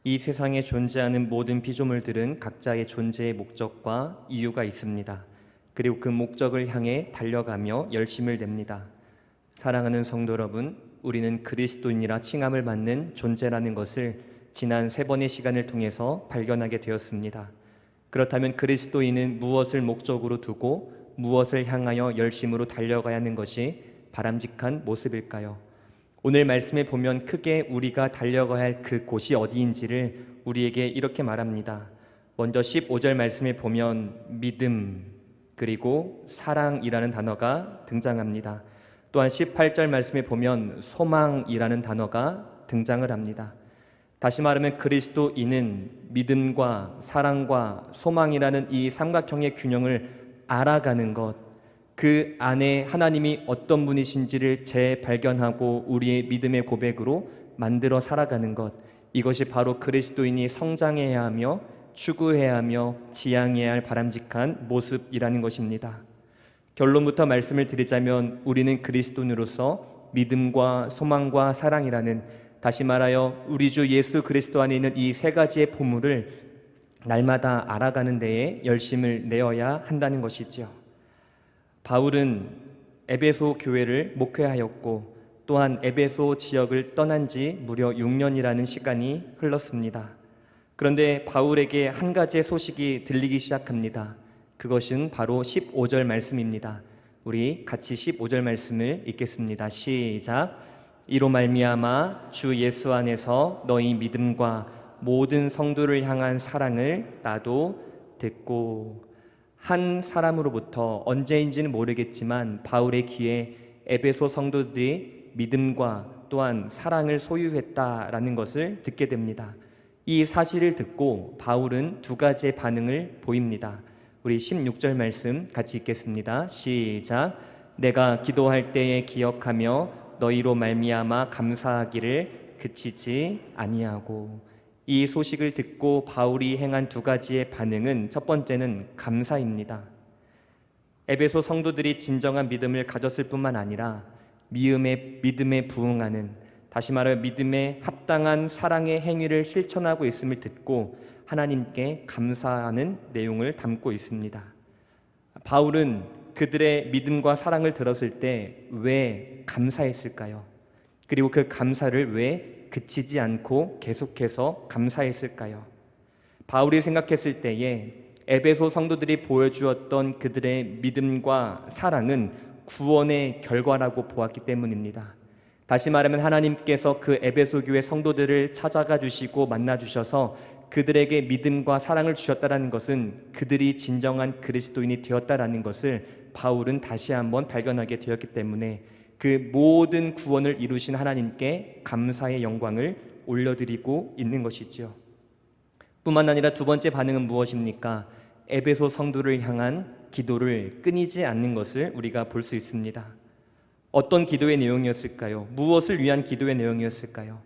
이 세상에 존재하는 모든 피조물들은 각자의 존재의 목적과 이유가 있습니다. 그리고 그 목적을 향해 달려가며 열심을 냅니다. 사랑하는 성도 여러분, 우리는 그리스도인이라 칭함을 받는 존재라는 것을 지난 3번의 시간을 통해서 발견하게 되었습니다. 그렇다면 그리스도인은 무엇을 목적으로 두고 무엇을 향하여 열심으로 달려가야 하는 것이 바람직한 모습일까요? 오늘 말씀에 보면 크게 우리가 달려가야 할 그 곳이 어디인지를 우리에게 이렇게 말합니다. 먼저 15절 말씀에 보면 믿음 그리고 사랑이라는 단어가 등장합니다. 또한 18절 말씀에 보면 소망이라는 단어가 등장을 합니다. 다시 말하면 그리스도인은 믿음과 사랑과 소망이라는 이 삼각형의 균형을 알아가는 것, 그 안에 하나님이 어떤 분이신지를 재발견하고 우리의 믿음의 고백으로 만들어 살아가는 것, 이것이 바로 그리스도인이 성장해야 하며 추구해야 하며 지향해야 할 바람직한 모습이라는 것입니다. 결론부터 말씀을 드리자면 우리는 그리스도인으로서 믿음과 소망과 사랑이라는, 다시 말하여 우리 주 예수 그리스도 안에 있는 이 3가지의 보물을 날마다 알아가는 데에 열심을 내어야 한다는 것이지요. 바울은 에베소 교회를 목회하였고 또한 에베소 지역을 떠난 지 무려 6년이라는 시간이 흘렀습니다. 그런데 바울에게 한 가지의 소식이 들리기 시작합니다. 그것은 바로 15절 말씀입니다. 우리 같이 15절 말씀을 읽겠습니다. 시작. 이로 말미암아 주 예수 안에서 너희 믿음과 모든 성도를 향한 사랑을 나도 듣고, 한 사람으로부터 언제인지는 모르겠지만 바울의 귀에 에베소 성도들이 믿음과 또한 사랑을 소유했다라는 것을 듣게 됩니다. 이 사실을 듣고 바울은 2가지의 반응을 보입니다. 우리 16절 말씀 같이 읽겠습니다. 시작. 내가 기도할 때에 기억하며 너희로 말미암아 감사하기를 그치지 아니하고. 이 소식을 듣고 바울이 행한 2가지의 반응은, 첫 번째는 감사입니다. 에베소 성도들이 진정한 믿음을 가졌을 뿐만 아니라 믿음에 부응하는, 다시 말하여 믿음에 합당한 사랑의 행위를 실천하고 있음을 듣고 하나님께 감사하는 내용을 담고 있습니다. 바울은 그들의 믿음과 사랑을 들었을 때 왜 감사했을까요? 그리고 그 감사를 왜 그치지 않고 계속해서 감사했을까요? 바울이 생각했을 때에 에베소 성도들이 보여주었던 그들의 믿음과 사랑은 구원의 결과라고 보았기 때문입니다. 다시 말하면 하나님께서 그 에베소 교회 성도들을 찾아가 주시고 만나 주셔서 그들에게 믿음과 사랑을 주셨다는 것은 그들이 진정한 그리스도인이 되었다라는 것을 바울은 다시 한번 발견하게 되었기 때문에 그 모든 구원을 이루신 하나님께 감사의 영광을 올려드리고 있는 것이지요. 뿐만 아니라 2번째 반응은 무엇입니까? 에베소 성도를 향한 기도를 끊이지 않는 것을 우리가 볼 수 있습니다. 어떤 기도의 내용이었을까요? 무엇을 위한 기도의 내용이었을까요?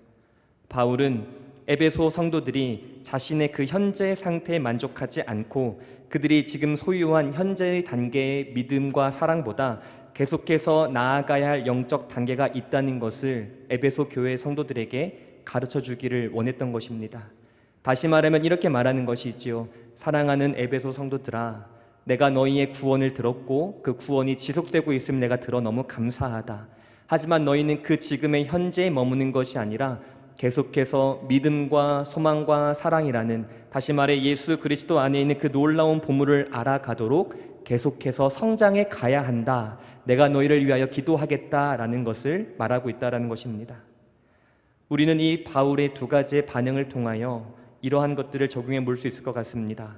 바울은 에베소 성도들이 자신의 그 현재 상태에 만족하지 않고 그들이 지금 소유한 현재의 단계의 믿음과 사랑보다 계속해서 나아가야 할 영적 단계가 있다는 것을 에베소 교회 성도들에게 가르쳐 주기를 원했던 것입니다. 다시 말하면 이렇게 말하는 것이지요. 사랑하는 에베소 성도들아, 내가 너희의 구원을 들었고 그 구원이 지속되고 있음을 내가 들어 너무 감사하다. 하지만 너희는 그 지금의 현재에 머무는 것이 아니라 계속해서 믿음과 소망과 사랑이라는, 다시 말해 예수 그리스도 안에 있는 그 놀라운 보물을 알아가도록 계속해서 성장해 가야 한다. 내가 너희를 위하여 기도하겠다라는 것을 말하고 있다라는 것입니다. 우리는 이 바울의 2가지의 반응을 통하여 이러한 것들을 적용해 볼 수 있을 것 같습니다.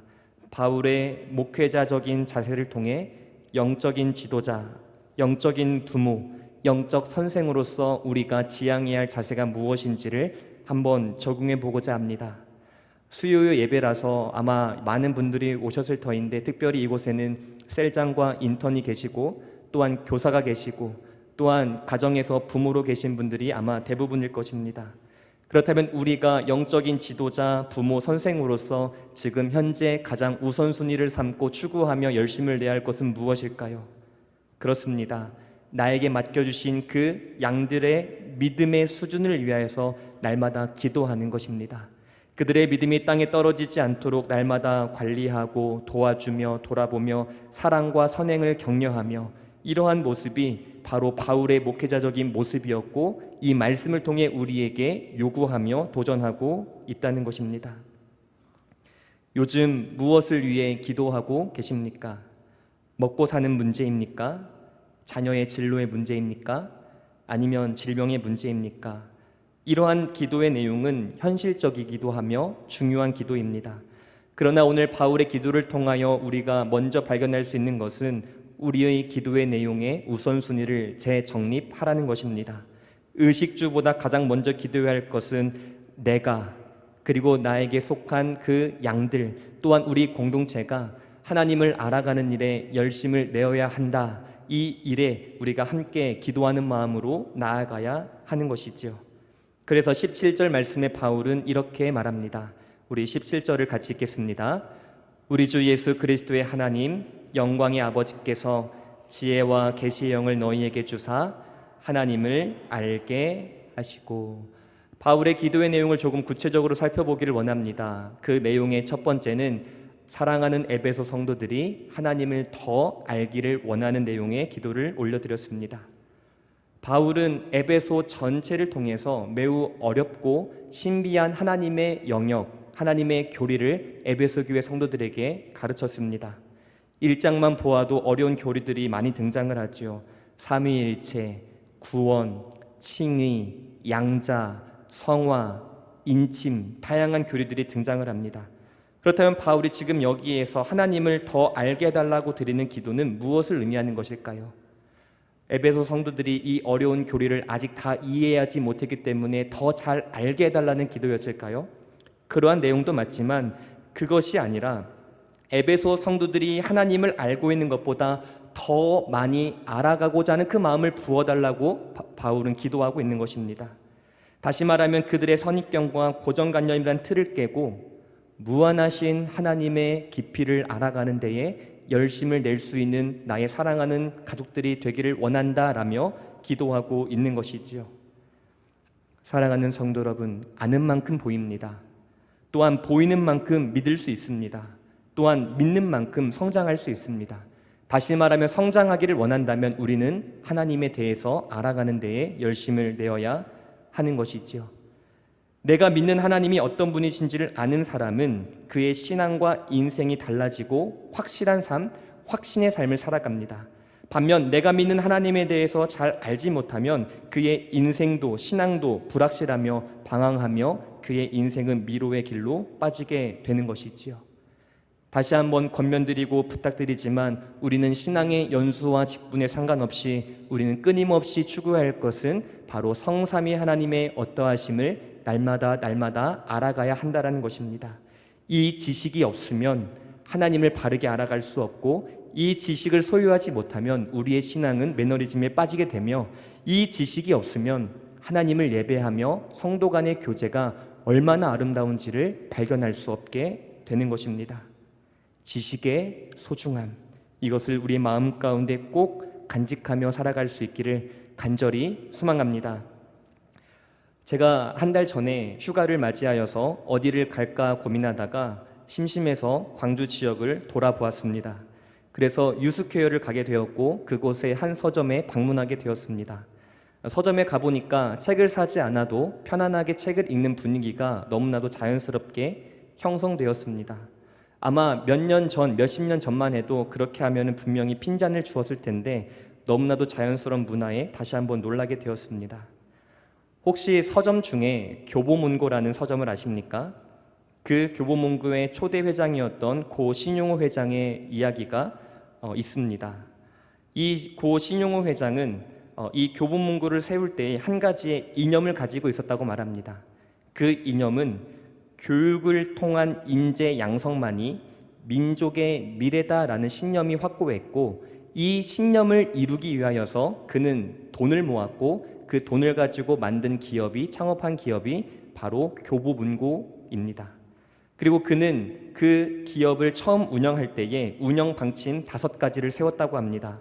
바울의 목회자적인 자세를 통해 영적인 지도자, 영적인 부모, 영적 선생으로서 우리가 지향해야 할 자세가 무엇인지를 한번 적용해 보고자 합니다. 수요 예배라서 아마 많은 분들이 오셨을 터인데, 특별히 이곳에는 셀장과 인턴이 계시고 또한 교사가 계시고 또한 가정에서 부모로 계신 분들이 아마 대부분일 것입니다. 그렇다면 우리가 영적인 지도자, 부모, 선생으로서 지금 현재 가장 우선순위를 삼고 추구하며 열심을 내야 할 것은 무엇일까요? 그렇습니다. 나에게 맡겨주신 그 양들의 믿음의 수준을 위하여서 날마다 기도하는 것입니다. 그들의 믿음이 땅에 떨어지지 않도록 날마다 관리하고 도와주며 돌아보며 사랑과 선행을 격려하며, 이러한 모습이 바로 바울의 목회자적인 모습이었고 이 말씀을 통해 우리에게 요구하며 도전하고 있다는 것입니다. 요즘 무엇을 위해 기도하고 계십니까? 먹고 사는 문제입니까? 자녀의 진로의 문제입니까? 아니면 질병의 문제입니까? 이러한 기도의 내용은 현실적이기도 하며 중요한 기도입니다. 그러나 오늘 바울의 기도를 통하여 우리가 먼저 발견할 수 있는 것은 우리의 기도의 내용의 우선순위를 재정립하라는 것입니다. 의식주보다 가장 먼저 기도해야 할 것은 내가, 그리고 나에게 속한 그 양들, 또한 우리 공동체가 하나님을 알아가는 일에 열심을 내어야 한다. 이 일에 우리가 함께 기도하는 마음으로 나아가야 하는 것이지요. 그래서 17절 말씀에 바울은 이렇게 말합니다. 우리 17절을 같이 읽겠습니다. 우리 주 예수 그리스도의 하나님 영광의 아버지께서 지혜와 계시의 영을 너희에게 주사 하나님을 알게 하시고. 바울의 기도의 내용을 조금 구체적으로 살펴보기를 원합니다. 그 내용의 첫 번째는 사랑하는 에베소 성도들이 하나님을 더 알기를 원하는 내용의 기도를 올려드렸습니다. 바울은 에베소 전체를 통해서 매우 어렵고 신비한 하나님의 영역, 하나님의 교리를 에베소 교회 성도들에게 가르쳤습니다. 1장만 보아도 어려운 교리들이 많이 등장을 하지요. 삼위일체, 구원, 칭의, 양자, 성화, 인침, 다양한 교리들이 등장을 합니다. 그렇다면 바울이 지금 여기에서 하나님을 더 알게 해달라고 드리는 기도는 무엇을 의미하는 것일까요? 에베소 성도들이 이 어려운 교리를 아직 다 이해하지 못했기 때문에 더 잘 알게 해달라는 기도였을까요? 그러한 내용도 맞지만 그것이 아니라 에베소 성도들이 하나님을 알고 있는 것보다 더 많이 알아가고자 하는 그 마음을 부어달라고 바울은 기도하고 있는 것입니다. 다시 말하면 그들의 선입견과 고정관념이란 틀을 깨고 무한하신 하나님의 깊이를 알아가는 데에 열심을 낼 수 있는 나의 사랑하는 가족들이 되기를 원한다라며 기도하고 있는 것이지요. 사랑하는 성도 여러분, 아는 만큼 보입니다. 또한 보이는 만큼 믿을 수 있습니다. 또한 믿는 만큼 성장할 수 있습니다. 다시 말하면 성장하기를 원한다면 우리는 하나님에 대해서 알아가는 데에 열심을 내어야 하는 것이지요. 내가 믿는 하나님이 어떤 분이신지를 아는 사람은 그의 신앙과 인생이 달라지고 확실한 삶, 확신의 삶을 살아갑니다. 반면 내가 믿는 하나님에 대해서 잘 알지 못하면 그의 인생도 신앙도 불확실하며 방황하며 그의 인생은 미로의 길로 빠지게 되는 것이지요. 다시 한번 권면드리고 부탁드리지만 우리는 신앙의 연수와 직분에 상관없이 우리는 끊임없이 추구해야 할 것은 바로 성삼위 하나님의 어떠하심을 날마다 알아가야 한다는 것입니다. 이 지식이 없으면 하나님을 바르게 알아갈 수 없고, 이 지식을 소유하지 못하면 우리의 신앙은 매너리즘에 빠지게 되며, 이 지식이 없으면 하나님을 예배하며 성도 간의 교제가 얼마나 아름다운지를 발견할 수 없게 되는 것입니다. 지식의 소중함, 이것을 우리 마음 가운데 꼭 간직하며 살아갈 수 있기를 간절히 소망합니다. 제가 한 달 전에 휴가를 맞이하여서 어디를 갈까 고민하다가 심심해서 광주 지역을 돌아보았습니다. 그래서 유스퀘어를 가게 되었고 그곳의 한 서점에 방문하게 되었습니다. 서점에 가보니까 책을 사지 않아도 편안하게 책을 읽는 분위기가 너무나도 자연스럽게 형성되었습니다. 아마 몇십 년 전만 해도 그렇게 하면 분명히 핀잔을 주었을 텐데 너무나도 자연스러운 문화에 다시 한번 놀라게 되었습니다. 혹시 서점 중에 교보문고라는 서점을 아십니까? 그 교보문고의 초대 회장이었던 고 신용호 회장의 이야기가 있습니다. 이 고 신용호 회장은 이 교보문고를 세울 때 한 가지의 이념을 가지고 있었다고 말합니다. 그 이념은 교육을 통한 인재 양성만이 민족의 미래다라는 신념이 확고했고, 이 신념을 이루기 위하여서 그는 돈을 모았고 그 돈을 가지고 만든 기업이, 창업한 기업이 바로 교보문고입니다. 그리고 그는 그 기업을 처음 운영할 때에 운영 방침 5가지를 세웠다고 합니다.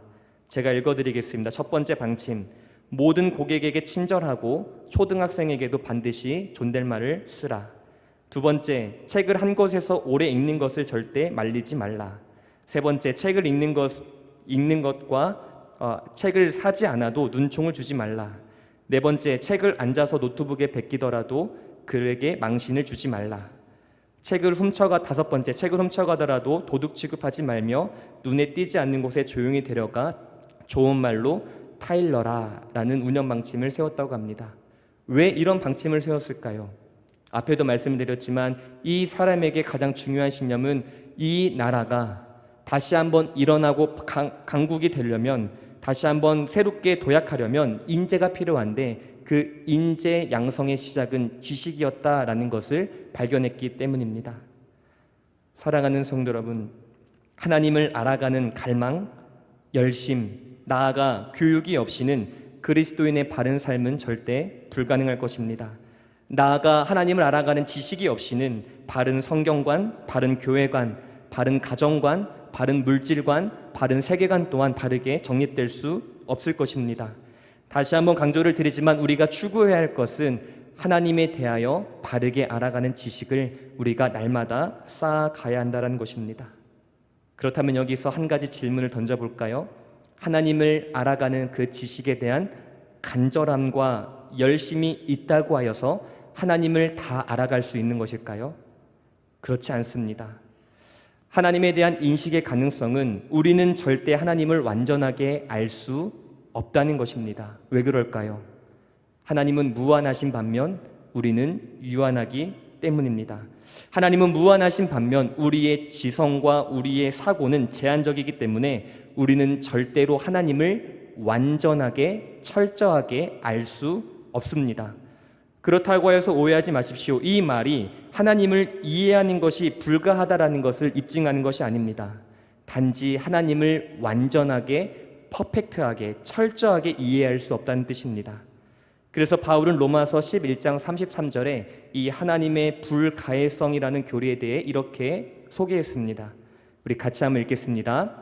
제가 읽어드리겠습니다. 첫 번째 방침, 모든 고객에게 친절하고 초등학생에게도 반드시 존댓말을 쓰라. 두 번째, 책을 한 곳에서 오래 읽는 것을 절대 말리지 말라. 세 번째, 책을 읽는 것과 책을 사지 않아도 눈총을 주지 말라. 네 번째, 책을 앉아서 노트북에 베끼더라도 그에게 망신을 주지 말라. 다섯 번째, 책을 훔쳐가더라도 도둑 취급하지 말며 눈에 띄지 않는 곳에 조용히 데려가 좋은 말로 타일러라 라는 운영 방침을 세웠다고 합니다. 왜 이런 방침을 세웠을까요? 앞에도 말씀드렸지만 이 사람에게 가장 중요한 신념은 이 나라가 다시 한번 일어나고 강국이 되려면, 다시 한번 새롭게 도약하려면 인재가 필요한데 그 인재 양성의 시작은 지식이었다라는 것을 발견했기 때문입니다. 사랑하는 성도 여러분, 하나님을 알아가는 갈망, 열심, 나아가 교육이 없이는 그리스도인의 바른 삶은 절대 불가능할 것입니다. 나아가 하나님을 알아가는 지식이 없이는 바른 성경관, 바른 교회관, 바른 가정관, 바른 물질관, 바른 세계관 또한 바르게 정립될 수 없을 것입니다. 다시 한번 강조를 드리지만 우리가 추구해야 할 것은 하나님에 대하여 바르게 알아가는 지식을 우리가 날마다 쌓아가야 한다는 것입니다. 그렇다면 여기서 한 가지 질문을 던져볼까요? 하나님을 알아가는 그 지식에 대한 간절함과 열심이 있다고 하여서 하나님을 다 알아갈 수 있는 것일까요? 그렇지 않습니다. 하나님에 대한 인식의 가능성은 우리는 절대 하나님을 완전하게 알 수 없다는 것입니다. 왜 그럴까요? 하나님은 무한하신 반면 우리는 유한하기 때문입니다. 하나님은 무한하신 반면 우리의 지성과 우리의 사고는 제한적이기 때문에 우리는 절대로 하나님을 완전하게 철저하게 알 수 없습니다. 그렇다고 해서 오해하지 마십시오. 이 말이 하나님을 이해하는 것이 불가하다라는 것을 입증하는 것이 아닙니다. 단지 하나님을 완전하게, 퍼펙트하게, 철저하게 이해할 수 없다는 뜻입니다. 그래서 바울은 로마서 11장 33절에 이 하나님의 불가해성이라는 교리에 대해 이렇게 소개했습니다. 우리 같이 한번 읽겠습니다.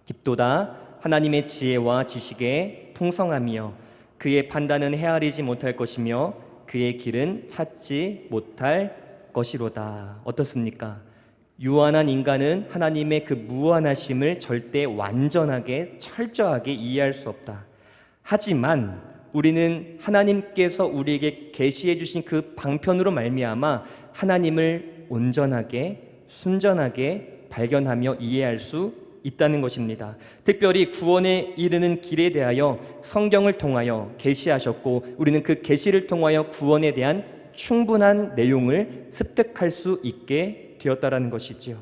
깊도다 하나님의 지혜와 지식의 풍성함이여 그의 판단은 헤아리지 못할 것이며 그의 길은 찾지 못할 것이로다. 어떻습니까? 유한한 인간은 하나님의 그 무한하심을 절대 완전하게 철저하게 이해할 수 없다. 하지만 우리는 하나님께서 우리에게 계시해 주신 그 방편으로 말미암아 하나님을 온전하게 순전하게 발견하며 이해할 수 있다는 것입니다. 특별히 구원에 이르는 길에 대하여 성경을 통하여 계시하셨고 우리는 그 계시를 통하여 구원에 대한 충분한 내용을 습득할 수 있게 되었다라는 것이지요.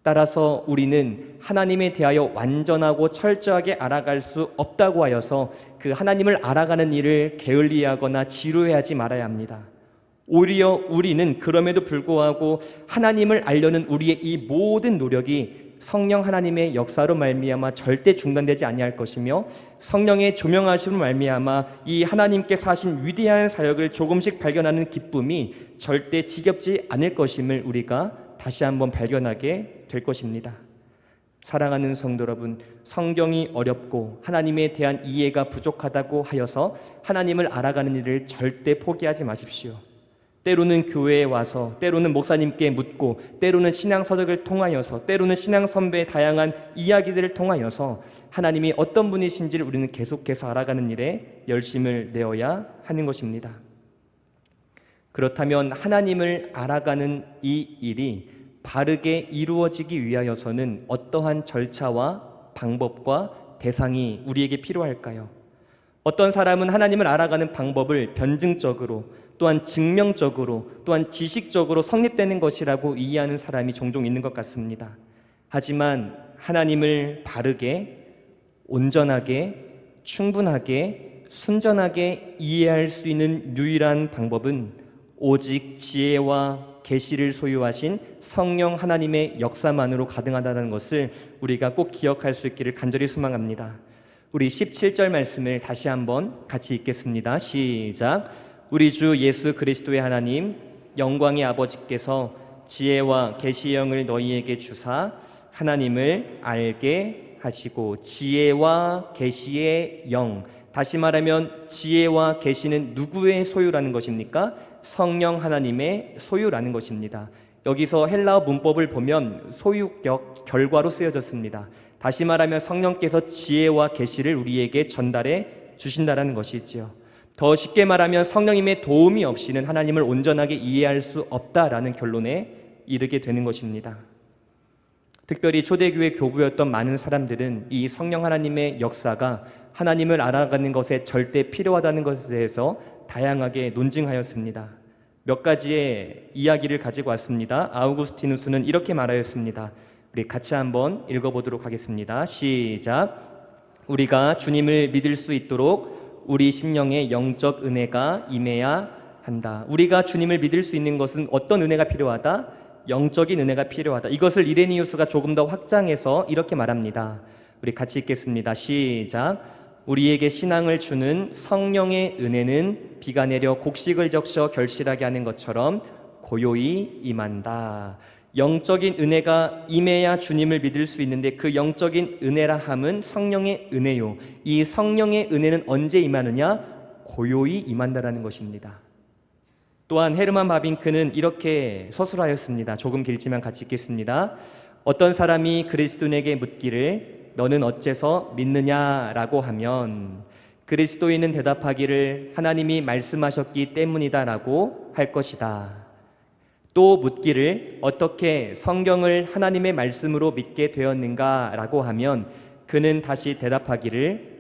따라서 우리는 하나님에 대하여 완전하고 철저하게 알아갈 수 없다고 하여서 그 하나님을 알아가는 일을 게을리하거나 지루해하지 말아야 합니다. 오히려 우리는 그럼에도 불구하고 하나님을 알려는 우리의 이 모든 노력이 성령 하나님의 역사로 말미암아 절대 중단되지 아니할 것이며 성령의 조명하심으로 말미암아 이 하나님께서 하신 위대한 사역을 조금씩 발견하는 기쁨이 절대 지겹지 않을 것임을 우리가 다시 한번 발견하게 될 것입니다. 사랑하는 성도 여러분, 성경이 어렵고 하나님에 대한 이해가 부족하다고 하여서 하나님을 알아가는 일을 절대 포기하지 마십시오. 때로는 교회에 와서, 때로는 목사님께 묻고, 때로는 신앙서적을 통하여서, 때로는 신앙선배의 다양한 이야기들을 통하여서 하나님이 어떤 분이신지를 우리는 계속해서 알아가는 일에 열심을 내어야 하는 것입니다. 그렇다면 하나님을 알아가는 이 일이 바르게 이루어지기 위하여서는 어떠한 절차와 방법과 대상이 우리에게 필요할까요? 어떤 사람은 하나님을 알아가는 방법을 변증적으로 또한 증명적으로 또한 지식적으로 성립되는 것이라고 이해하는 사람이 종종 있는 것 같습니다. 하지만 하나님을 바르게, 온전하게, 충분하게, 순전하게 이해할 수 있는 유일한 방법은 오직 지혜와 계시를 소유하신 성령 하나님의 역사만으로 가능하다는 것을 우리가 꼭 기억할 수 있기를 간절히 소망합니다. 우리 17절 말씀을 다시 한번 같이 읽겠습니다. 시작. 우리 주 예수 그리스도의 하나님 영광의 아버지께서 지혜와 계시의 영을 너희에게 주사 하나님을 알게 하시고, 지혜와 계시의 영, 다시 말하면 지혜와 계시는 누구의 소유라는 것입니까? 성령 하나님의 소유라는 것입니다. 여기서 헬라어 문법을 보면 소유격 결과로 쓰여졌습니다. 다시 말하면 성령께서 지혜와 계시를 우리에게 전달해 주신다라는 것이지요. 더 쉽게 말하면 성령님의 도움이 없이는 하나님을 온전하게 이해할 수 없다라는 결론에 이르게 되는 것입니다. 특별히 초대교회 교부였던 많은 사람들은 이 성령 하나님의 역사가 하나님을 알아가는 것에 절대 필요하다는 것에 대해서 다양하게 논증하였습니다. 몇 가지의 이야기를 가지고 왔습니다. 아우구스티누스는 이렇게 말하였습니다. 우리 같이 한번 읽어보도록 하겠습니다. 시작. 우리가 주님을 믿을 수 있도록 우리 심령에 영적 은혜가 임해야 한다. 우리가 주님을 믿을 수 있는 것은 어떤 은혜가 필요하다? 영적인 은혜가 필요하다. 이것을 이레니우스가 조금 더 확장해서 이렇게 말합니다. 우리 같이 읽겠습니다. 시작. 우리에게 신앙을 주는 성령의 은혜는 비가 내려 곡식을 적셔 결실하게 하는 것처럼 고요히 임한다. 영적인 은혜가 임해야 주님을 믿을 수 있는데 그 영적인 은혜라 함은 성령의 은혜요. 이 성령의 은혜는 언제 임하느냐? 고요히 임한다라는 것입니다. 또한 헤르만 바빙크는 이렇게 서술하였습니다. 조금 길지만 같이 읽겠습니다. 어떤 사람이 그리스도인에게 묻기를 너는 어째서 믿느냐라고 하면 그리스도인은 대답하기를 하나님이 말씀하셨기 때문이다라고 할 것이다. 또 묻기를 어떻게 성경을 하나님의 말씀으로 믿게 되었는가라고 하면 그는 다시 대답하기를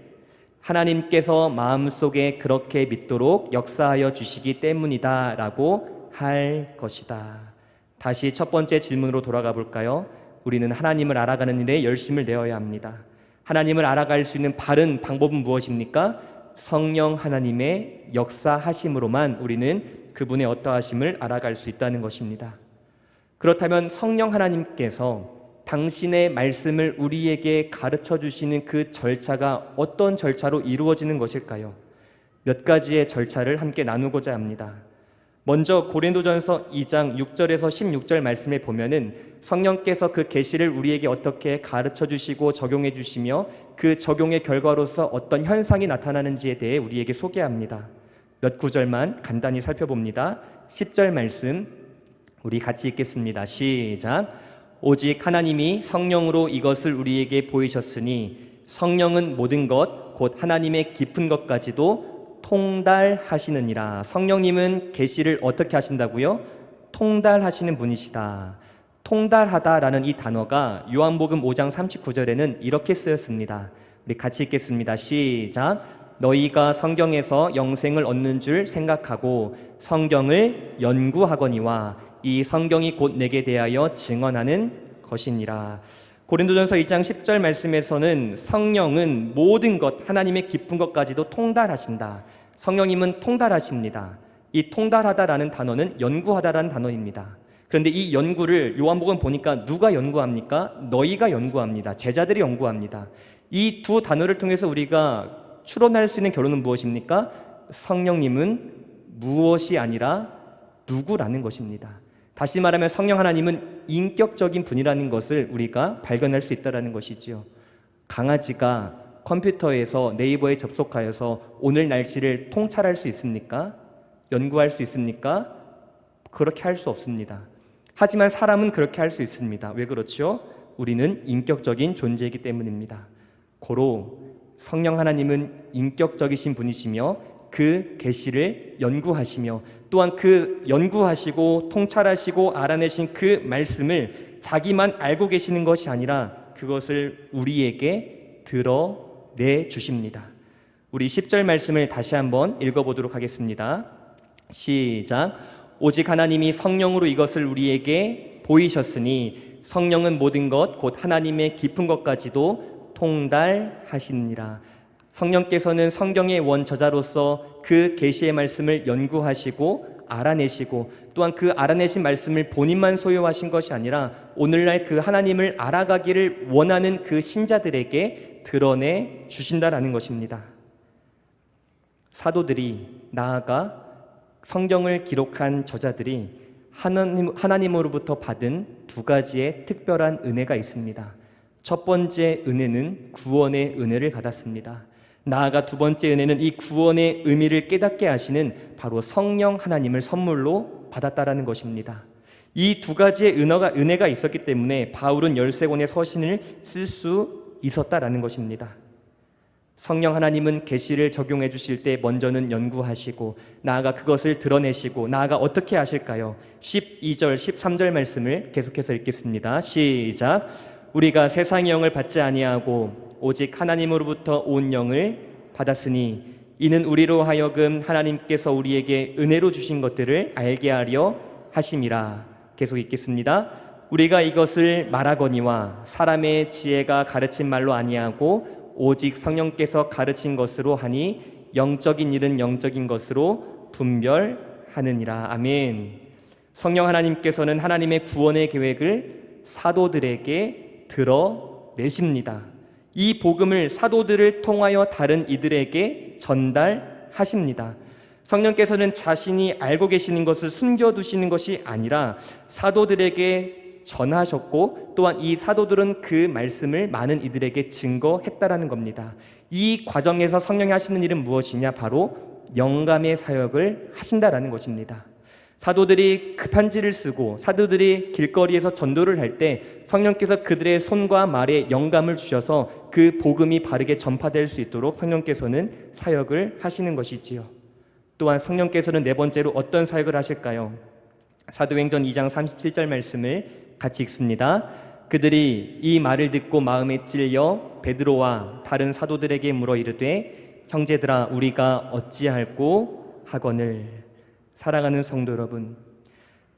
하나님께서 마음속에 그렇게 믿도록 역사하여 주시기 때문이다라고 할 것이다. 다시 첫 번째 질문으로 돌아가 볼까요? 우리는 하나님을 알아가는 일에 열심을 내어야 합니다. 하나님을 알아갈 수 있는 바른 방법은 무엇입니까? 성령 하나님의 역사하심으로만 우리는 그분의 어떠하심을 알아갈 수 있다는 것입니다. 그렇다면 성령 하나님께서 당신의 말씀을 우리에게 가르쳐 주시는 그 절차가 어떤 절차로 이루어지는 것일까요? 몇 가지의 절차를 함께 나누고자 합니다. 먼저 고린도전서 2장 6절에서 16절 말씀에 보면은 성령께서 그 계시를 우리에게 어떻게 가르쳐 주시고 적용해 주시며 그 적용의 결과로서 어떤 현상이 나타나는지에 대해 우리에게 소개합니다. 몇 구절만 간단히 살펴봅니다. 10절 말씀 우리 같이 읽겠습니다. 시작. 오직 하나님이 성령으로 이것을 우리에게 보이셨으니 성령은 모든 것 곧 하나님의 깊은 것까지도 통달하시느니라. 성령님은 계시를 어떻게 하신다고요? 통달하시는 분이시다. 통달하다라는 이 단어가 요한복음 5장 39절에는 이렇게 쓰였습니다. 우리 같이 읽겠습니다. 시작. 너희가 성경에서 영생을 얻는 줄 생각하고 성경을 연구하거니와 이 성경이 곧 내게 대하여 증언하는 것이니라. 고린도전서 2장 10절 말씀에서는 성령은 모든 것, 하나님의 깊은 것까지도 통달하신다. 성령님은 통달하십니다. 이 통달하다라는 단어는 연구하다라는 단어입니다. 그런데 이 연구를 요한복음 보니까 누가 연구합니까? 너희가 연구합니다. 제자들이 연구합니다. 이 두 단어를 통해서 우리가 추론할 수 있는 결론은 무엇입니까? 성령님은 무엇이 아니라 누구라는 것입니다. 다시 말하면 성령 하나님은 인격적인 분이라는 것을 우리가 발견할 수 있다는 것이지요. 강아지가 컴퓨터에서 네이버에 접속하여서 오늘 날씨를 통찰할 수 있습니까? 연구할 수 있습니까? 그렇게 할 수 없습니다. 하지만 사람은 그렇게 할 수 있습니다. 왜 그렇죠? 우리는 인격적인 존재이기 때문입니다. 고로 성령 하나님은 인격적이신 분이시며 그 계시를 연구하시며 또한 그 연구하시고 통찰하시고 알아내신 그 말씀을 자기만 알고 계시는 것이 아니라 그것을 우리에게 드러내 주십니다. 우리 10절 말씀을 다시 한번 읽어보도록 하겠습니다. 시작. 오직 하나님이 성령으로 이것을 우리에게 보이셨으니 성령은 모든 것 곧 하나님의 깊은 것까지도 통달하시느니라. 성령께서는 성경의 원저자로서 그 계시의 말씀을 연구하시고 알아내시고 또한 그 알아내신 말씀을 본인만 소유하신 것이 아니라 오늘날 그 하나님을 알아가기를 원하는 그 신자들에게 드러내 주신다라는 것입니다. 사도들이 나아가 성경을 기록한 저자들이 하나님으로부터 받은 두 가지의 특별한 은혜가 있습니다. 첫 번째 은혜는 구원의 은혜를 받았습니다. 나아가 두 번째 은혜는 이 구원의 의미를 깨닫게 하시는 바로 성령 하나님을 선물로 받았다라는 것입니다. 이 두 가지의 은혜가 있었기 때문에 바울은 13권의 서신을 쓸 수 있었다라는 것입니다. 성령 하나님은 계시를 적용해 주실 때 먼저는 연구하시고 나아가 그것을 드러내시고 나아가 어떻게 하실까요? 12절, 13절 말씀을 계속해서 읽겠습니다. 시작. 우리가 세상의 영을 받지 아니하고 오직 하나님으로부터 온 영을 받았으니 이는 우리로 하여금 하나님께서 우리에게 은혜로 주신 것들을 알게 하려 하심이라. 계속 읽겠습니다. 우리가 이것을 말하거니와 사람의 지혜가 가르친 말로 아니하고 오직 성령께서 가르친 것으로 하니 영적인 일은 영적인 것으로 분별하느니라. 아멘. 성령 하나님께서는 하나님의 구원의 계획을 사도들에게 드러내십니다. 이 복음을 사도들을 통하여 다른 이들에게 전달하십니다. 성령께서는 자신이 알고 계시는 것을 숨겨두시는 것이 아니라 사도들에게 전하셨고 또한 이 사도들은 그 말씀을 많은 이들에게 증거했다라는 겁니다. 이 과정에서 성령이 하시는 일은 무엇이냐? 바로 영감의 사역을 하신다라는 것입니다. 사도들이 급한지를 쓰고 사도들이 길거리에서 전도를 할 때 성령께서 그들의 손과 말에 영감을 주셔서 그 복음이 바르게 전파될 수 있도록 성령께서는 사역을 하시는 것이지요. 또한 성령께서는 네 번째로 어떤 사역을 하실까요? 사도행전 2장 37절 말씀을 같이 읽습니다. 그들이 이 말을 듣고 마음에 찔려 베드로와 다른 사도들에게 물어 이르되 형제들아 우리가 어찌할꼬 하거늘. 사랑하는 성도 여러분,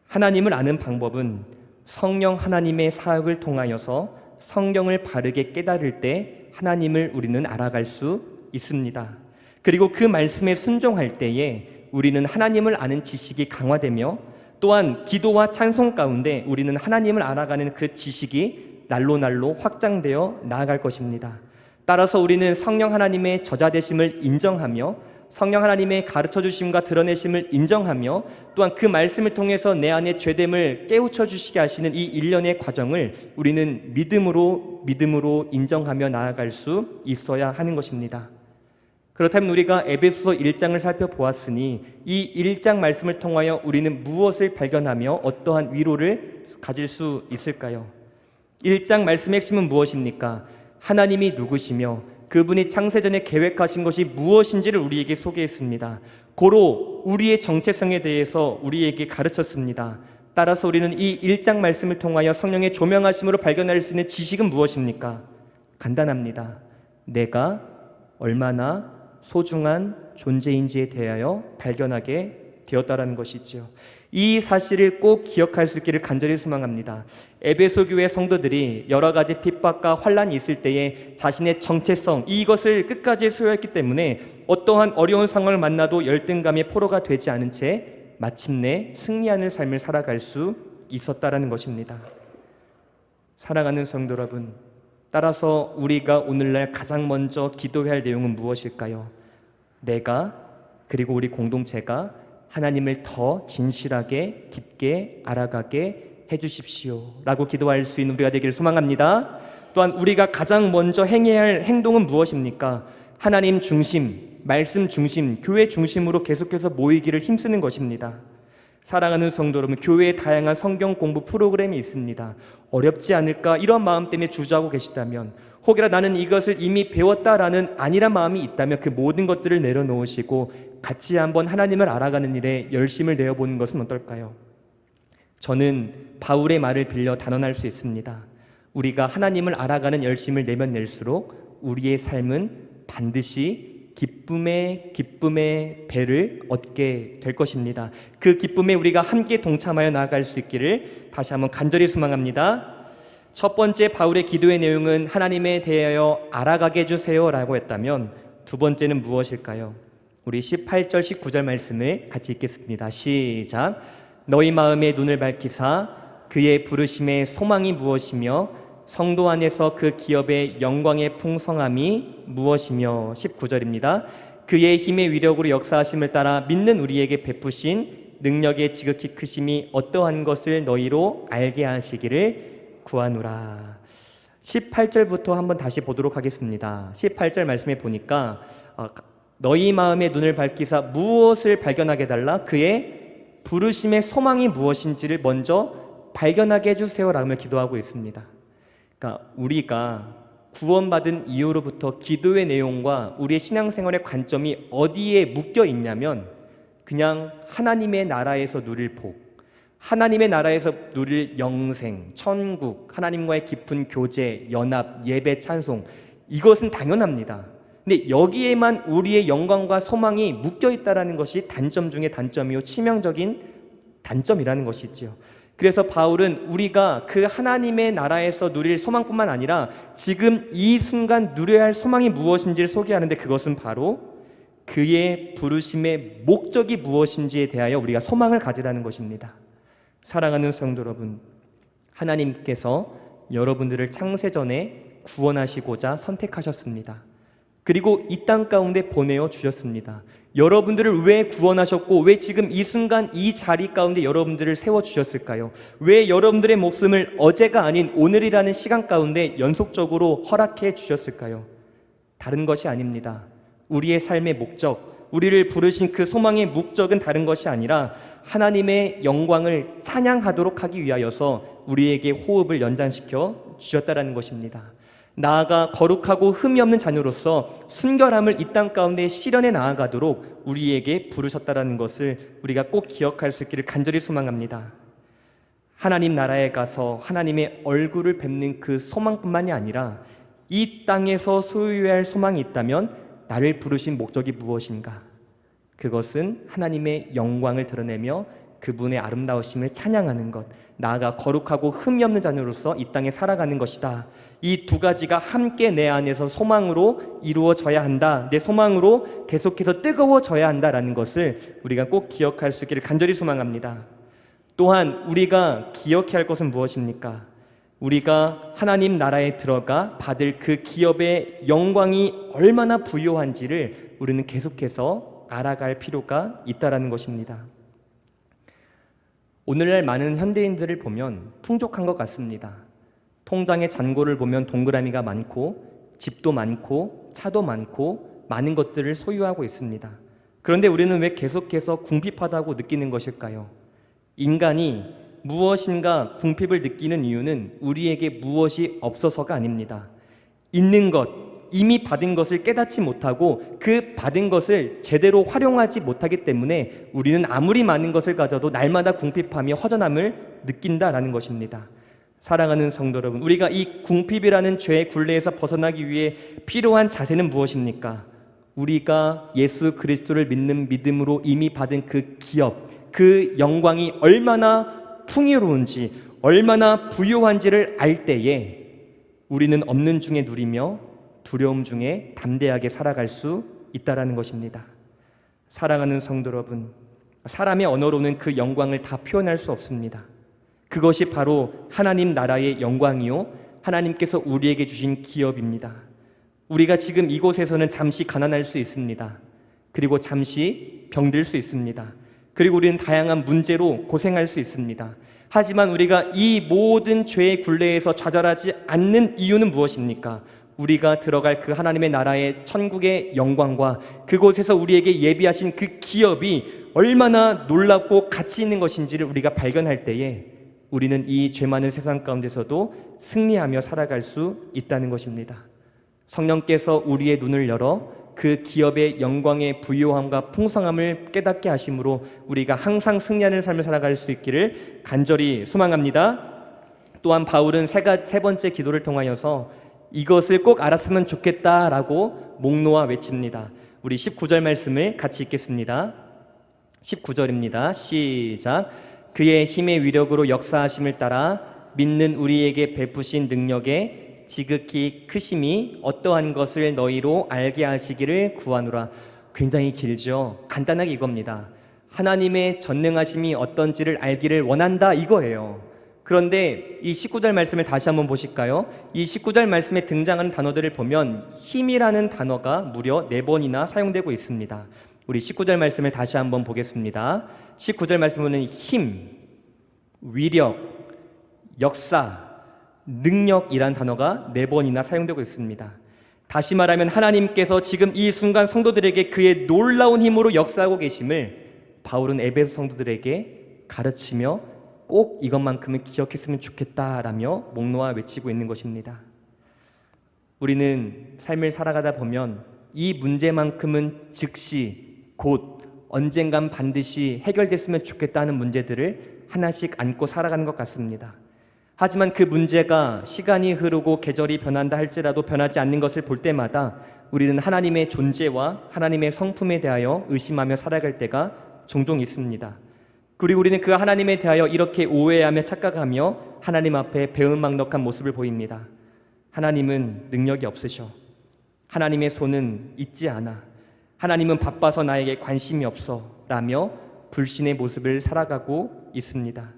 하나님을 아는 방법은 성령 하나님의 사역을 통하여서 성경을 바르게 깨달을 때 하나님을 우리는 알아갈 수 있습니다. 그리고 그 말씀에 순종할 때에 우리는 하나님을 아는 지식이 강화되며 또한 기도와 찬송 가운데 우리는 하나님을 알아가는 그 지식이 날로 확장되어 나아갈 것입니다. 따라서 우리는 성령 하나님의 저자되심을 인정하며 성령 하나님의 가르쳐주심과 드러내심을 인정하며 또한 그 말씀을 통해서 내 안의 죄됨을 깨우쳐 주시게 하시는 이 일련의 과정을 우리는 믿음으로 인정하며 나아갈 수 있어야 하는 것입니다. 그렇다면 우리가 에베소서 1장을 살펴보았으니 이 1장 말씀을 통하여 우리는 무엇을 발견하며 어떠한 위로를 가질 수 있을까요? 1장 말씀의 핵심은 무엇입니까? 하나님이 누구시며 그분이 창세전에 계획하신 것이 무엇인지를 우리에게 소개했습니다. 고로 우리의 정체성에 대해서 우리에게 가르쳤습니다. 따라서 우리는 이 1장 말씀을 통하여 성령의 조명하심으로 발견할 수 있는 지식은 무엇입니까? 간단합니다. 내가 얼마나 소중한 존재인지에 대하여 발견하게 되었다라는 것이지요. 이 사실을 꼭 기억할 수 있기를 간절히 소망합니다. 에베소 교회 성도들이 여러 가지 핍박과 환란이 있을 때에 자신의 정체성 이것을 끝까지 소유했기 때문에 어떠한 어려운 상황을 만나도 열등감의 포로가 되지 않은 채 마침내 승리하는 삶을 살아갈 수 있었다라는 것입니다. 사랑하는 성도 여러분, 따라서 우리가 오늘날 가장 먼저 기도해야 할 내용은 무엇일까요? 내가 그리고 우리 공동체가 하나님을 더 진실하게 깊게 알아가게 해주십시오 라고 기도할 수 있는 우리가 되기를 소망합니다. 또한 우리가 가장 먼저 행해야 할 행동은 무엇입니까? 하나님 중심, 말씀 중심, 교회 중심으로 계속해서 모이기를 힘쓰는 것입니다. 사랑하는 성도 여러분, 교회에 다양한 성경 공부 프로그램이 있습니다. 어렵지 않을까 이런 마음 때문에 주저하고 계시다면, 혹이라 나는 이것을 이미 배웠다라는 안일한 마음이 있다면 그 모든 것들을 내려놓으시고 같이 한번 하나님을 알아가는 일에 열심을 내어보는 것은 어떨까요? 저는 바울의 말을 빌려 단언할 수 있습니다. 우리가 하나님을 알아가는 열심을 내면 낼수록 우리의 삶은 반드시 기쁨의 배를 얻게 될 것입니다. 그 기쁨에 우리가 함께 동참하여 나아갈 수 있기를 다시 한번 간절히 소망합니다. 첫 번째 바울의 기도의 내용은 하나님에 대하여 알아가게 해주세요 라고 했다면, 두 번째는 무엇일까요? 우리 18절 19절 말씀을 같이 읽겠습니다. 시작. 너희 마음의 눈을 밝히사 그의 부르심의 소망이 무엇이며 성도 안에서 그 기업의 영광의 풍성함이 무엇이며, 19절입니다. 그의 힘의 위력으로 역사하심을 따라 믿는 우리에게 베푸신 능력의 지극히 크심이 어떠한 것을 너희로 알게 하시기를 구하노라. 18절부터 한번 다시 보도록 하겠습니다. 18절 말씀에 보니까 너희 마음의 눈을 밝히사 무엇을 발견하게 달라? 그의 부르심의 소망이 무엇인지를 먼저 발견하게 해주세요라며 기도하고 있습니다. 그러니까 우리가 구원받은 이후로부터 기도의 내용과 우리의 신앙생활의 관점이 어디에 묶여 있냐면 그냥 하나님의 나라에서 누릴 복, 하나님의 나라에서 누릴 영생, 천국, 하나님과의 깊은 교제, 연합, 예배, 찬송, 이것은 당연합니다. 근데 여기에만 우리의 영광과 소망이 묶여 있다는 것이 단점 중에 단점이요, 치명적인 단점이라는 것이지요. 그래서 바울은 우리가 그 하나님의 나라에서 누릴 소망뿐만 아니라 지금 이 순간 누려야 할 소망이 무엇인지를 소개하는데, 그것은 바로 그의 부르심의 목적이 무엇인지에 대하여 우리가 소망을 가지라는 것입니다. 사랑하는 성도 여러분, 하나님께서 여러분들을 창세전에 구원하시고자 선택하셨습니다. 그리고 이 땅 가운데 보내어 주셨습니다. 여러분들을 왜 구원하셨고 왜 지금 이 순간 이 자리 가운데 여러분들을 세워주셨을까요? 왜 여러분들의 목숨을 어제가 아닌 오늘이라는 시간 가운데 연속적으로 허락해 주셨을까요? 다른 것이 아닙니다. 우리의 삶의 목적, 우리를 부르신 그 소망의 목적은 다른 것이 아니라 하나님의 영광을 찬양하도록 하기 위하여서 우리에게 호흡을 연장시켜 주셨다는 것입니다. 나아가 거룩하고 흠이 없는 자녀로서 순결함을 이 땅 가운데 실현해 나아가도록 우리에게 부르셨다는 것을 우리가 꼭 기억할 수 있기를 간절히 소망합니다. 하나님 나라에 가서 하나님의 얼굴을 뵙는 그 소망뿐만이 아니라 이 땅에서 소유해야 할 소망이 있다면 나를 부르신 목적이 무엇인가? 그것은 하나님의 영광을 드러내며 그분의 아름다우심을 찬양하는 것, 나아가 거룩하고 흠이 없는 자녀로서 이 땅에 살아가는 것이다. 이 두 가지가 함께 내 안에서 소망으로 이루어져야 한다. 내 소망으로 계속해서 뜨거워져야 한다라는 것을 우리가 꼭 기억할 수 있기를 간절히 소망합니다. 또한 우리가 기억해야 할 것은 무엇입니까? 우리가 하나님 나라에 들어가 받을 그 기업의 영광이 얼마나 부요한지를 우리는 계속해서 알아갈 필요가 있다는 것입니다. 오늘날 많은 현대인들을 보면 풍족한 것 같습니다. 통장의 잔고를 보면 동그라미가 많고 집도 많고 차도 많고 많은 것들을 소유하고 있습니다. 그런데 우리는 왜 계속해서 궁핍하다고 느끼는 것일까요? 인간이 무엇인가 궁핍을 느끼는 이유는 우리에게 무엇이 없어서가 아닙니다. 있는 것, 이미 받은 것을 깨닫지 못하고 그 받은 것을 제대로 활용하지 못하기 때문에 우리는 아무리 많은 것을 가져도 날마다 궁핍하며 허전함을 느낀다라는 것입니다. 사랑하는 성도 여러분, 우리가 이 궁핍이라는 죄의 굴레에서 벗어나기 위해 필요한 자세는 무엇입니까? 우리가 예수 그리스도를 믿는 믿음으로 이미 받은 그 기업, 그 영광이 얼마나 풍요로운지, 얼마나 부요한지를 알 때에 우리는 없는 중에 누리며 두려움 중에 담대하게 살아갈 수 있다는 것입니다. 사랑하는 성도 여러분, 사람의 언어로는 그 영광을 다 표현할 수 없습니다. 그것이 바로 하나님 나라의 영광이요, 하나님께서 우리에게 주신 기업입니다. 우리가 지금 이곳에서는 잠시 가난할 수 있습니다. 그리고 잠시 병들 수 있습니다. 그리고 우리는 다양한 문제로 고생할 수 있습니다. 하지만 우리가 이 모든 죄의 굴레에서 좌절하지 않는 이유는 무엇입니까? 우리가 들어갈 그 하나님의 나라의 천국의 영광과 그곳에서 우리에게 예비하신 그 기업이 얼마나 놀랍고 가치 있는 것인지를 우리가 발견할 때에 우리는 이 죄 많은 세상 가운데서도 승리하며 살아갈 수 있다는 것입니다. 성령께서 우리의 눈을 열어 그 기업의 영광의 부요함과 풍성함을 깨닫게 하심으로 우리가 항상 승리하는 삶을 살아갈 수 있기를 간절히 소망합니다. 또한 바울은 세 번째 기도를 통하여서 이것을 꼭 알았으면 좋겠다라고 목놓아 외칩니다. 우리 19절 말씀을 같이 읽겠습니다. 19절입니다. 시작. 그의 힘의 위력으로 역사하심을 따라 믿는 우리에게 베푸신 능력에 지극히 크심이 어떠한 것을 너희로 알게 하시기를 구하노라. 굉장히 길죠. 간단하게 이겁니다. 하나님의 전능하심이 어떤지를 알기를 원한다, 이거예요. 그런데 이 19절 말씀을 다시 한번 보실까요? 이 19절 말씀에 등장하는 단어들을 보면 힘이라는 단어가 무려 4번이나 사용되고 있습니다. 우리 19절 말씀을 다시 한번 보겠습니다. 19절 말씀은 힘, 위력, 역사, 능력이란 단어가 4번이나 사용되고 있습니다. 다시 말하면 하나님께서 지금 이 순간 성도들에게 그의 놀라운 힘으로 역사하고 계심을 바울은 에베소 성도들에게 가르치며 꼭 이것만큼은 기억했으면 좋겠다라며 목 놓아 외치고 있는 것입니다. 우리는 삶을 살아가다 보면 이 문제만큼은 즉시 곧 언젠간 반드시 해결됐으면 좋겠다는 문제들을 하나씩 안고 살아가는 것 같습니다. 하지만 그 문제가 시간이 흐르고 계절이 변한다 할지라도 변하지 않는 것을 볼 때마다 우리는 하나님의 존재와 하나님의 성품에 대하여 의심하며 살아갈 때가 종종 있습니다. 그리고 우리는 그 하나님에 대하여 이렇게 오해하며 착각하며 하나님 앞에 배은망덕한 모습을 보입니다. 하나님은 능력이 없으셔. 하나님의 손은 있지 않아. 하나님은 바빠서 나에게 관심이 없어 라며 불신의 모습을 살아가고 있습니다.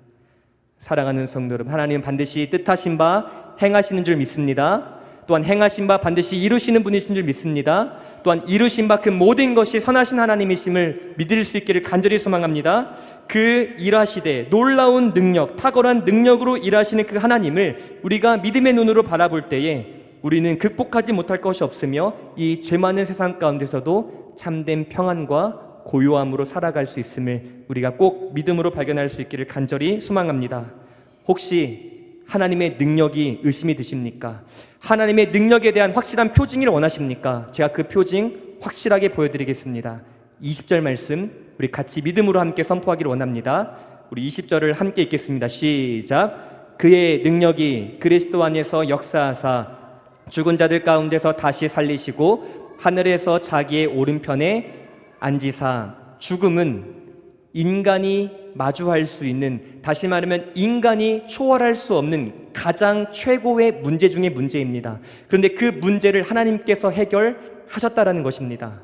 사랑하는 성도 여러분, 하나님은 반드시 뜻하신 바 행하시는 줄 믿습니다. 또한 행하신 바 반드시 이루시는 분이신 줄 믿습니다. 또한 이루신 바 그 모든 것이 선하신 하나님이심을 믿을 수 있기를 간절히 소망합니다. 그 일하시되 놀라운 능력, 탁월한 능력으로 일하시는 그 하나님을 우리가 믿음의 눈으로 바라볼 때에 우리는 극복하지 못할 것이 없으며 이 죄 많은 세상 가운데서도 참된 평안과 고요함으로 살아갈 수 있음을 우리가 꼭 믿음으로 발견할 수 있기를 간절히 소망합니다. 혹시 하나님의 능력이 의심이 드십니까? 하나님의 능력에 대한 확실한 표징을 원하십니까? 제가 그 표징 확실하게 보여드리겠습니다. 20절 말씀 우리 같이 믿음으로 함께 선포하기를 원합니다. 우리 20절을 함께 읽겠습니다. 시작. 그의 능력이 그리스도 안에서 역사하사 죽은 자들 가운데서 다시 살리시고 하늘에서 자기의 오른편에 앉으사. 죽음은 인간이 마주할 수 있는, 다시 말하면 인간이 초월할 수 없는 가장 최고의 문제 중의 문제입니다. 그런데 그 문제를 하나님께서 해결하셨다라는 것입니다.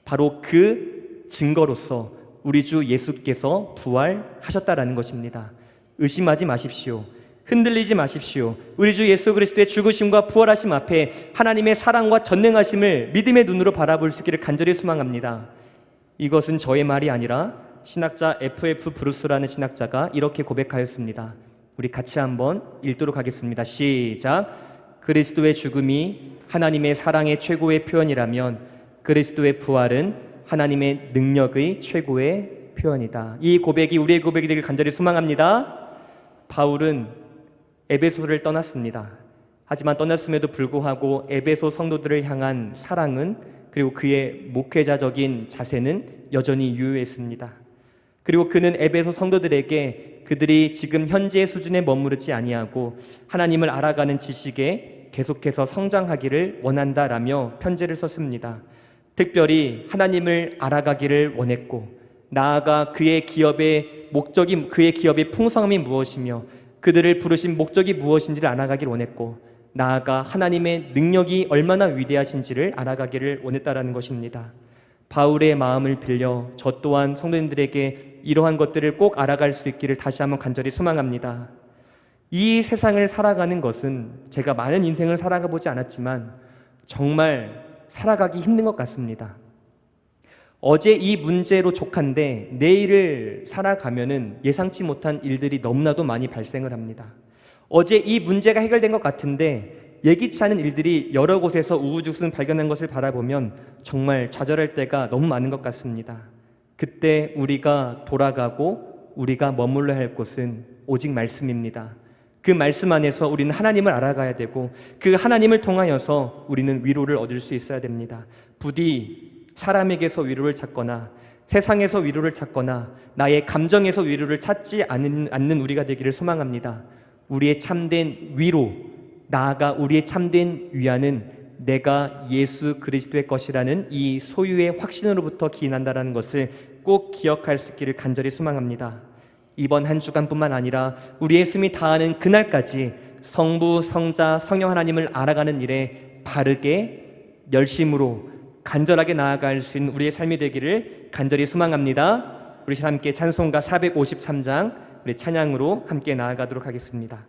바로 그 증거로서 우리 주 예수께서 부활하셨다라는 것입니다. 의심하지 마십시오. 흔들리지 마십시오. 우리 주 예수 그리스도의 죽으심과 부활하심 앞에 하나님의 사랑과 전능하심을 믿음의 눈으로 바라볼 수 있기를 간절히 소망합니다. 이것은 저의 말이 아니라 신학자 F.F. 브루스라는 신학자가 이렇게 고백하였습니다. 우리 같이 한번 읽도록 하겠습니다. 시작. 그리스도의 죽음이 하나님의 사랑의 최고의 표현이라면 그리스도의 부활은 하나님의 능력의 최고의 표현이다. 이 고백이 우리의 고백이 되길 간절히 소망합니다. 바울은 에베소를 떠났습니다. 하지만 떠났음에도 불구하고 에베소 성도들을 향한 사랑은, 그리고 그의 목회자적인 자세는 여전히 유효했습니다. 그리고 그는 에베소 성도들에게 그들이 지금 현재의 수준에 머무르지 아니하고 하나님을 알아가는 지식에 계속해서 성장하기를 원한다라며 편지를 썼습니다. 특별히 하나님을 알아가기를 원했고, 나아가 그의 기업의 목적이, 그의 기업의 풍성함이 무엇이며 그들을 부르신 목적이 무엇인지를 알아가기를 원했고, 나아가 하나님의 능력이 얼마나 위대하신지를 알아가기를 원했다라는 것입니다. 바울의 마음을 빌려 저 또한 성도님들에게 이러한 것들을 꼭 알아갈 수 있기를 다시 한번 간절히 소망합니다. 이 세상을 살아가는 것은 제가 많은 인생을 살아가 보지 않았지만 정말 살아가기 힘든 것 같습니다. 어제 이 문제로 족한데 내일을 살아가면은 예상치 못한 일들이 너무나도 많이 발생을 합니다. 어제 이 문제가 해결된 것 같은데 예기치 않은 일들이 여러 곳에서 우후죽순 발견한 것을 바라보면 정말 좌절할 때가 너무 많은 것 같습니다. 그때 우리가 돌아가고 우리가 머물러야 할 곳은 오직 말씀입니다. 그 말씀 안에서 우리는 하나님을 알아가야 되고 그 하나님을 통하여서 우리는 위로를 얻을 수 있어야 됩니다. 부디 사람에게서 위로를 찾거나 세상에서 위로를 찾거나 나의 감정에서 위로를 찾지 않는 우리가 되기를 소망합니다. 우리의 참된 위로, 나아가 우리의 참된 위안은 내가 예수 그리스도의 것이라는 이 소유의 확신으로부터 기인한다는 것을 꼭 기억할 수 있기를 간절히 소망합니다. 이번 한 주간뿐만 아니라 우리의 숨이 다하는 그날까지 성부, 성자, 성령 하나님을 알아가는 일에 바르게 열심으로 간절하게 나아갈 수 있는 우리의 삶이 되기를 간절히 소망합니다. 우리 함께 찬송가 453장 우리 찬양으로 함께 나아가도록 하겠습니다.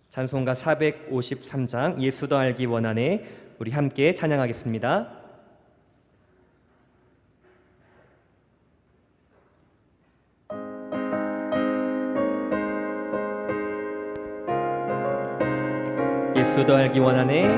찬송가 453장 예수 더 알기 원하네 우리 함께 찬양하겠습니다. 예수도 알기 원하네.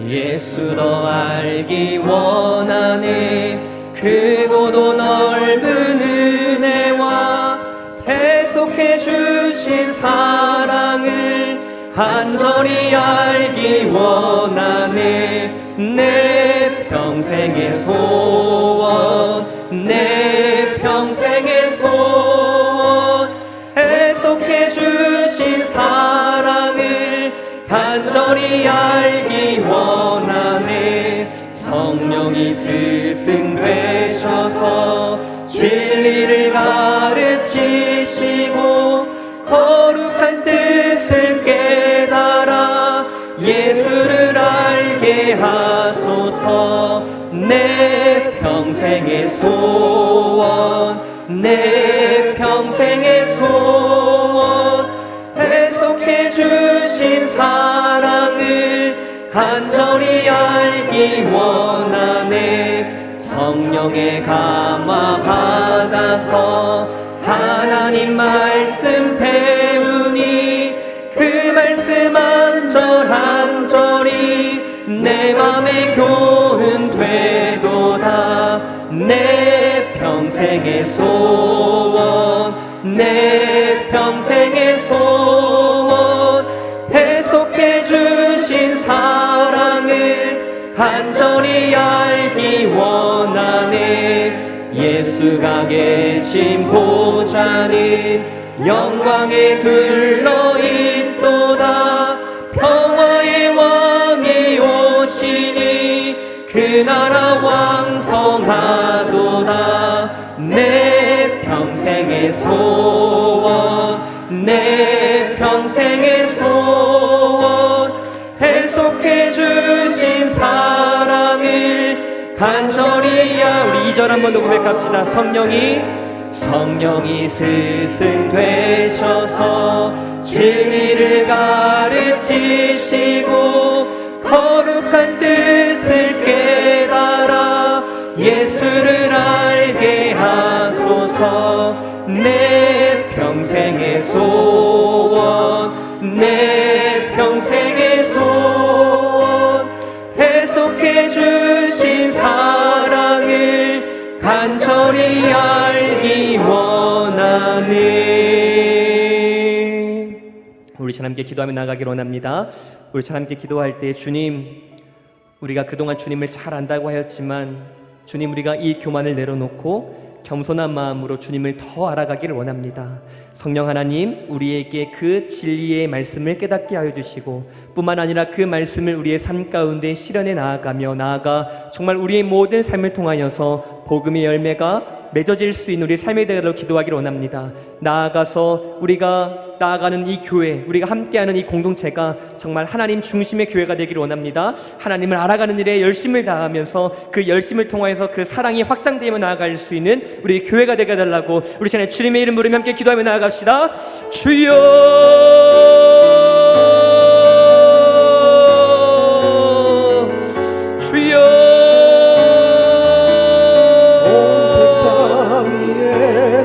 예수도 알기 원하네. 크고도 넓은 은혜와 대속해 주신 사랑을 간절히 알기 원하네. 내 평생의 소원, 내 평생의 소원, 대속해 주신 사랑을 간절히 알기 원하네. 성령이 스승 되셔서 진리를 가르치시고 거룩한 뜻을 깨달아 예수를 알게 하소서. 내 평생의 소원, 내 평생의 소원, 대속해 주신 사랑을 간절히 알기 원하네. 성령의 감화 받아서 하나님 말씀 배우니 그 말씀 한 절 한 절이 내 맘에 교훈되도다. 내 평생의 소원, 내 평생의 소원, 대속해 주신 사랑을 간절히 알기 원하네. 예수가 계신 보좌는 영광에 둘러있도다. 평화의 왕이 오시니 그 나라 왕성하도다. 내 평생의 소원, 내 평생의 소원, 대속해 주신 사랑을 간절히 우리 2절 한번 더 고백합시다. 성령이 스승 되셔서 진리를 가르치시고 거룩한 뜻을 깨달아 예수를 알게 하소서. 내 평생의 소원, 내 평생의 소원, 대속해 주신 사랑을 간절히 알기 원하네. 우리 하나님께 기도하며 나가기를 원합니다. 우리 하나님께 기도할 때 주님, 우리가 그동안 주님을 잘 안다고 하였지만 주님, 우리가 이 교만을 내려놓고 겸손한 마음으로 주님을 더 알아가기를 원합니다. 성령 하나님, 우리에게 그 진리의 말씀을 깨닫게 하여 주시고 뿐만 아니라 그 말씀을 우리의 삶 가운데 실현해 나아가 정말 우리의 모든 삶을 통하여서 복음의 열매가 맺어질 수 있는 우리 삶의 대로 기도하기를 원합니다. 나아가서 우리가 나아가는 이 교회, 우리가 함께하는 이 공동체가 정말 하나님 중심의 교회가 되기를 원합니다. 하나님을 알아가는 일에 열심을 다하면서 그 열심을 통하여서 그 사랑이 확장되며 나아갈 수 있는 우리 교회가 되게 해달라고 우리 전에 주님의 이름 부르며 함께 기도하며 나아갑시다. 주여, 주여.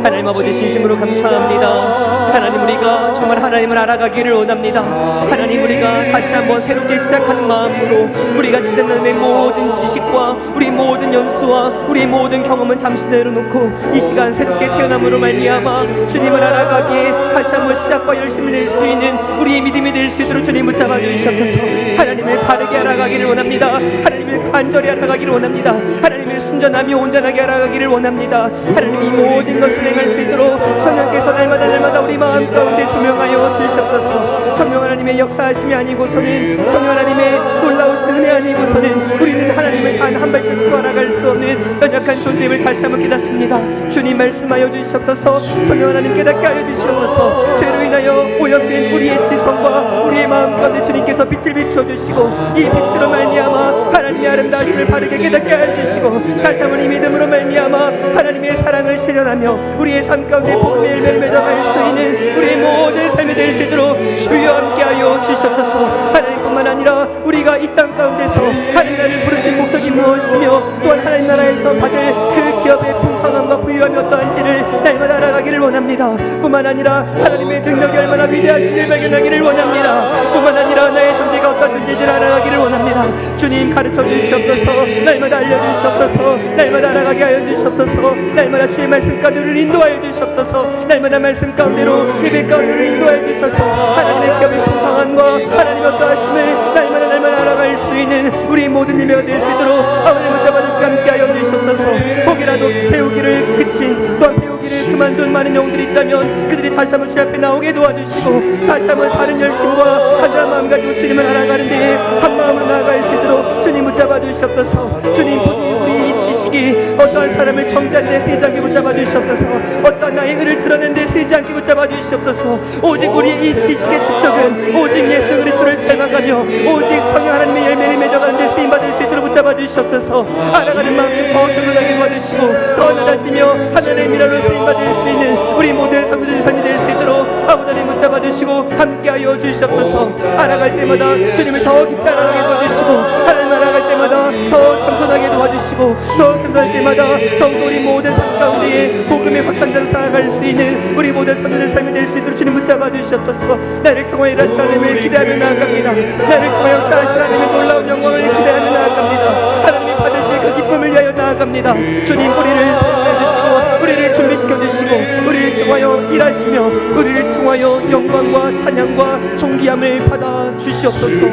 하나님 아버지 진심으로 감사합니다. 하나님, 우리가 정말 하나님을 알아가기를 원합니다. 하나님, 우리가 다시 한번 새롭게 시작하는 마음으로 우리가 지난 내 모든 지식과 우리 모든 연수와 우리 모든 경험은 잠시 내려놓고 이 시간 새롭게 태어남으로 말미암아 주님을 알아가기에 다시 한번 시작과 열심을 낼 수 있는 우리의 믿음이 될 수 있도록 주님 붙잡아 주시옵소서. 하나님을 바르게 알아가기를 원합니다. 하나님을 간절히 알아가기를 원합니다. 하나님을 순전하며 온전하게 알아가기를 원합니다. 하나님, 이 모든 것을 행할 수 있도록 성령께서 날마다 우리 마음 가운데 조명하여 주시옵소서. 성령 하나님의 역사하심이 아니고서는, 성령 하나님의 놀라우신 은혜 아니고서는 우리는 하나님을 단 한 발짝도 알아갈 수 없는 연약한 존재임을 다시 한번 깨닫습니다. 주님 말씀하여 주시옵소서. 성령 하나님 깨닫게 하여 주시옵소서. 죄로 인하여 오염된 우리의 지성과 우리의 마음 가운데 주님께서 빛을 비춰주시고 이 빛으로 말미암아 하나님의 아름다우심을 바르게 깨닫게 하여 주시고 다시 한번 이 믿음으로 말미암아 하나님의 사랑을 실현하며 우리의 삶 가운데 복음의 열매를 맺어갈 수 있는 우리의 모든 삶이 될 수 있도록 주여 함께하여 주시옵소서. 하나님뿐만 아니라 우리가 이 땅 가운데서 하나님 나를 부르신 목적이 무엇이며 또한 하나님 나라에서 받을 그 기업의 풍성함과 부유 이유하며 어떠한지를 날마다 알아가기를 원합니다. 뿐만 아니라 하나님의 능력이 얼마나 위대하신지를 발견하기를 원합니다. 뿐만 아니라 나의 존재가 어떤 존재인지를 알아가기를 원합니다. 주님 가르쳐 주시옵소서. 날마다 알려주시옵소서. 날마다 알아가게 하여 주시옵소서. 날마다 주의 말씀 가운데를 인도하여 주시옵소서. 날마다 말씀 가운데로 예배 가운데로 인도하여 주셔서 하나님의 기업의 풍성함과 하나님의 어떠하심을 날마다 알아갈 수 있는 우리 모든 예배가 될 수 있도록 아버지를 붙잡아 주시고 함께 하여 주시옵소서. 혹이라도 배우기를 그친 또한 배우기를 그만둔 많은 영들이 있다면 그들이 다시 한번 주 앞에 나오게 도와주시고 다시 한번 다른 열심과 간절한 마음 가지고 주님을 알아가는 데에 한 마음으로 나아갈 수 있도록 주님 붙잡아 주시옵소서. 주님 부디 우리 이 지식이 어떠한 사람을 정죄하는 데 쓰이지 않게 붙잡아 주시옵소서. 어떠한 나의 의를 드러내는 데 쓰이지 않게 붙잡아 주시옵소서. 오직 우리의 이 지식의 축적은 오직 예수 그리스도를 닮아가며 오직 성령 하나님의 열매를 맺어가는 데 쓰임받을 수 있도록 붙잡아 주시옵소서. 알아가는 마음도 더 견고하게 도와주시고 더 낮아지며 하나님의 미라로 쓰임받을 수 있는 우리 모두의 성도들의 삶이 될 수 있도록 아버지를 붙잡아 주시고 함께하여 주시옵소서. 알아갈 때마다 주님을 더 깊이 알아가게 도와주시고 하나님 알아갈 때마다 더 겸손하게 도와주시고 더 겸손할 때마다 더욱 우리 모든 삶 가운데에 복음의 확산자로 살아갈 수 있는 우리 모든 성도들의 삶이 될 수 있도록 주님 붙잡아 주시옵소서. 나를 통하여 일하시는 하나님을 기대하며 나아갑니다. 나를 통하여 역사하시는 하나님의 놀라운 영광을 기대하며 나아갑니다. 하나님이 받으실 그 기쁨을 위하여 나아갑니다. 주님 우리를 사용해 주시고 우리를 준비시켜 주시고 우리를 통하여 일하시며 우리를 통하여 영광과 찬양과 존귀함을 받아 주시옵소서.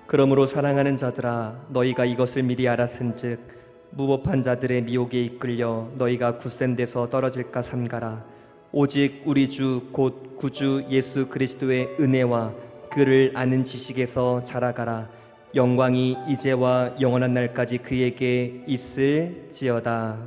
그러므로 사랑하는 자들아 너희가 이것을 미리 알았은즉 무법한 자들의 미혹에 이끌려 너희가 굳센 데서 떨어질까 삼가라. 오직 우리 주 곧 구주 예수 그리스도의 은혜와 그를 아는 지식에서 자라가라. 영광이 이제와 영원한 날까지 그에게 있을지어다.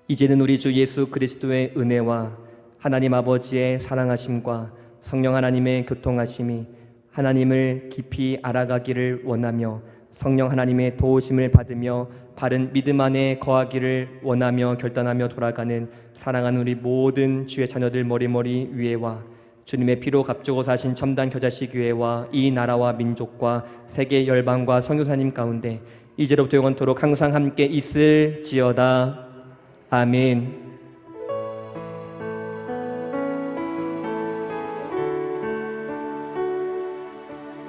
이제는 우리 주 예수 그리스도의 은혜와 하나님 아버지의 사랑하심과 성령 하나님의 교통하심이 하나님을 깊이 알아가기를 원하며 성령 하나님의 도우심을 받으며 바른 믿음 안에 거하기를 원하며 결단하며 돌아가는 사랑하는 우리 모든 주의 자녀들 머리머리 위에와 주님의 피로 값주고 사신 첨단 겨자씨 교회와 이 나라와 민족과 세계 열방과 선교사님 가운데 이제로부터 영원토록 항상 함께 있을지어다. 아멘.